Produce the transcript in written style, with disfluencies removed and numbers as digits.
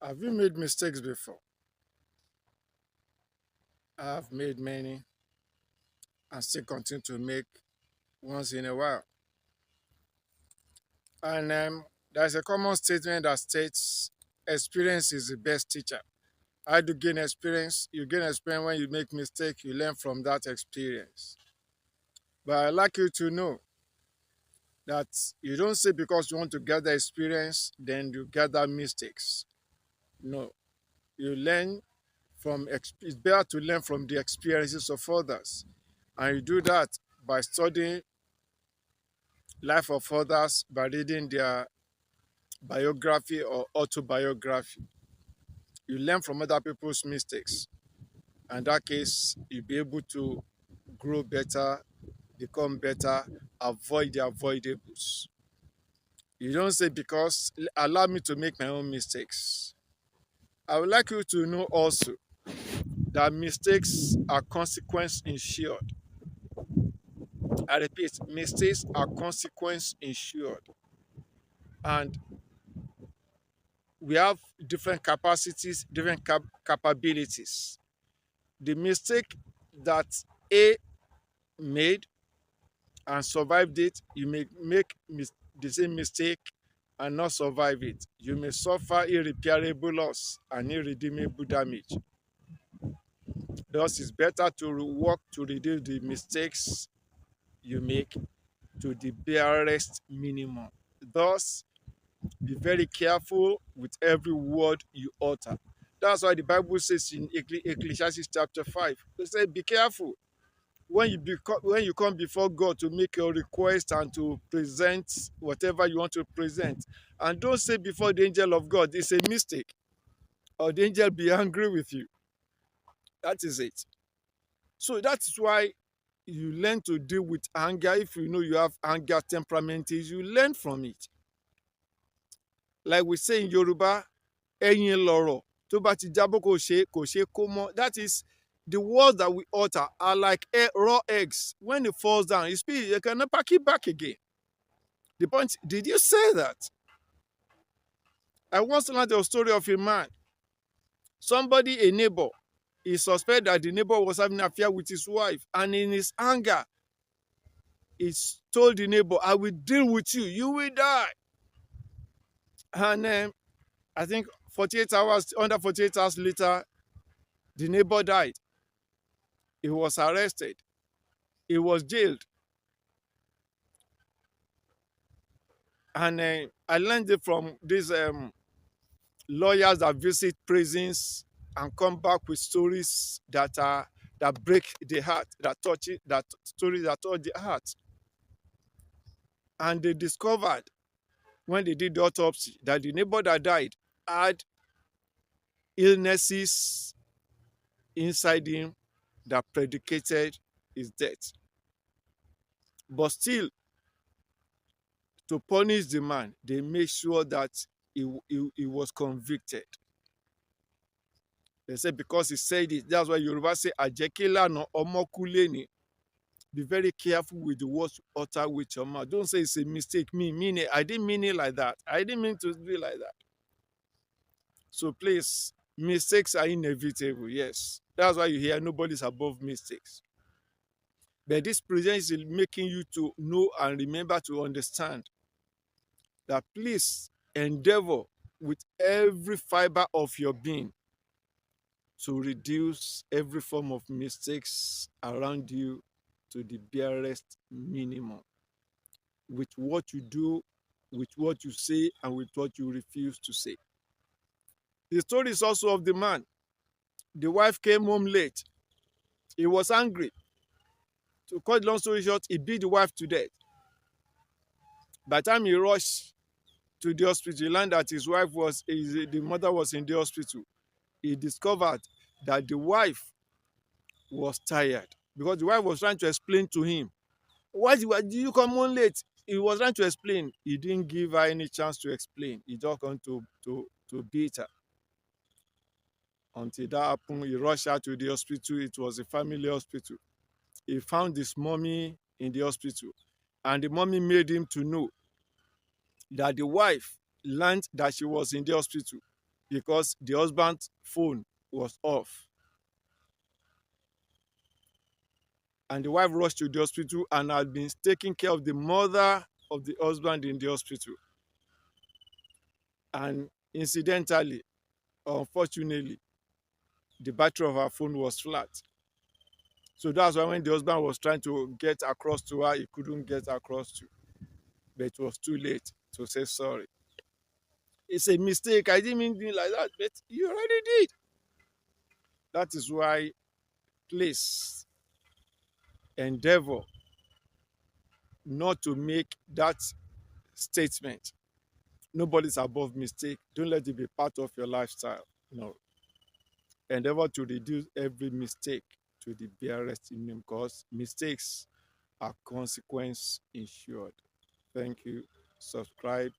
Have you made mistakes before? I've made many and still continue to make once in a while. And there's a common statement that states experience is the best teacher. How do you gain experience? You gain experience when you make mistake, you learn from that experience. But I'd like you to know that you don't say because you want to gather experience, then you gather mistakes. No, you learn it's better to learn from the experiences of others. And you do that by studying life of others, by reading their biography or autobiography. You learn from other people's mistakes. In that case, you'll be able to grow better, become better, avoid the avoidables. You don't say because allow me to make my own mistakes. I would like you to know also that mistakes are consequence insured. I repeat, mistakes are consequence insured. And we have different capacities, different capabilities. The mistake that A made and survived it, you may make the same mistake and not survive it. You may suffer irreparable loss and irredeemable damage. Thus, it's better to work to reduce the mistakes you make to the barest minimum. Thus, be very careful with every word you utter. That's why the Bible says in Ecclesiastes chapter 5, it says, be careful when you come before God to make your request and to present whatever you want to present. And don't say before the angel of God, it's a mistake, or the angel be angry with you. That is it. So that's why you learn to deal with anger. If you know you have anger temperament, you learn from it. Like we say in Yoruba, ẹyin lọ̀rọ̀ tó bá ti jábọ́ kò ṣe kó mọ́. That is, the words that we utter are like raw eggs. When it falls down, you cannot pack it back again. The point, did you say that? I once learned a story of a man. Somebody, a neighbor, he suspected that the neighbor was having an affair with his wife. And in his anger, he told the neighbor, I will deal with you. You will die. And I think 48 hours, under 48 hours later, the neighbor died. He was arrested. He was jailed. And I learned it from these lawyers that visit prisons and come back with stories that break the heart, that stories that touch the heart. And they discovered when they did the autopsy that the neighbor that died had illnesses inside him that predicated his death. But still, to punish the man, they made sure that he was convicted. They said because he said it, that's why Yoruba say, Ajekela no omokuleni. Be very careful with the words you utter with your mouth. Don't say it's a mistake. Mean it. I didn't mean it like that. I didn't mean to be like that. So please, mistakes are inevitable, yes. That's why you hear nobody's above mistakes. But this presence is making you to know and remember to understand that please endeavor with every fiber of your being to reduce every form of mistakes around you to the barest minimum. With what you do, with what you say, and with what you refuse to say. The story is also of the man. The wife came home late. He was angry. To cut long story short, he beat the wife to death. By the time he rushed to the hospital, he learned that the mother was in the hospital. He discovered that the wife was tired because the wife was trying to explain to him, why did you come home late? He was trying to explain. He didn't give her any chance to explain. He just wanted to beat her. Until that happened, he rushed her to the hospital. It was a family hospital. He found his mommy in the hospital, and the mommy made him to know that the wife learned that she was in the hospital. because the husband's phone was off. And the wife rushed to the hospital and had been taking care of the mother of the husband in the hospital. And incidentally, unfortunately, the battery of her phone was flat. So that's why when the husband was trying to get across to her, he couldn't get across to. But it was too late to say sorry. It's a mistake. I didn't mean it like that, but you already did. That is why, please endeavor not to make that statement. Nobody's above mistake. Don't let it be part of your lifestyle. No. Endeavor to reduce every mistake to the barest minimum because mistakes are consequence insured. Thank you. Subscribe.